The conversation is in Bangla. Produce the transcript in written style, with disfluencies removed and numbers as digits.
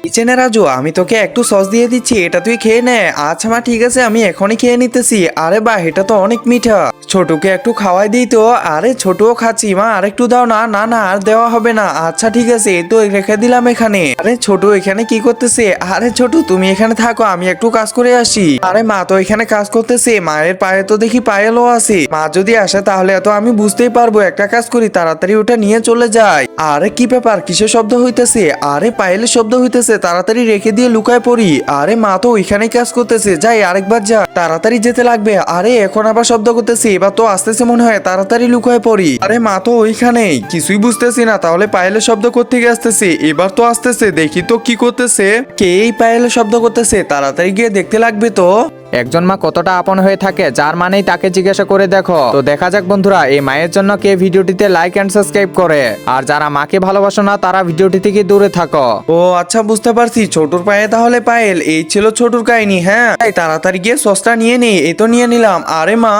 কিচেনে রাজু, আমি তোকে একটু সস দিয়ে দিচ্ছি, এটা তুই খেয়ে নে। আচ্ছা মা, ঠিক আছে, আমি এখনই খেয়ে নিতেছি। আরে বাহ, এটা তো অনেক মিঠা। ছোটুকে একটু খাওয়াই দিই তো। আরে ছোটও খাচ্ছি মা, আরেকটু দাও না। না না, আর দেওয়া হবে না। আচ্ছা ঠিক আছে, এই তো রেখে দিলাম এখানে। আরে ছোটু এখানে কি করতেছে? আরে ছোটু তুমি এখানে থাকো, আমি একটু কাজ করে আসি। আরে মা তো এখানে কাজ করতেছে, মায়ের পায়ে তো দেখি পায়েলও আছে। মা যদি আসে তাহলে এত আমি বুঝতেই পারবো। একটা কাজ করি, তাড়াতাড়ি ওটা নিয়ে চলে যাই। আরে কি ব্যাপার, কিসের শব্দ হইতেছে? আরে পায়েলের শব্দ হইতেছে, তাড়াতাড়ি রেখে দিয়ে লুকায় পড়ি। আরে মা তো ওইখানেই কাজ করতেছে, যাই আরেকবার যা, তাড়াতাড়ি যেতে লাগবে। আরে এখন আবার শব্দ করতেছে, এবার তো আসতেছে মনে হয়, তাড়াতাড়ি লুকায় পড়ি। আরে মা তো ওইখানেই, কিছুই বুঝতেছি না, তাহলে পায়েলের শব্দ কোত্থেকে আসতেছে? এবার তো আসতেছে, দেখি তো কি করতেছে। কে এই পায়েলের শব্দ করতেছে? তাড়াতাড়ি গিয়ে দেখতে লাগবে তো। একজন মা কতটা আপন হয়ে থাকে, যার মানেই তাকে জিজ্ঞাসা করে দেখো। তো দেখা যাক বন্ধুরা, এই মায়ের জন্য কে ভিডিওটিতে লাইক এন্ড সাবস্ক্রাইব করে। আর যারা মাকে ভালোবাসো না, তারা ভিডিওটি থেকে দূরে থাকো। ও আচ্ছা, বুঝতে পারছি, ছোটুর পায়ে তাহলে পায়েল। এই ছিল ছোটুর কাহিনী। হ্যাঁ, তাই তাড়াতাড়ি গিয়ে সসটা নিয়ে নেই। এই তো নিয়ে নিলাম। আরে মা।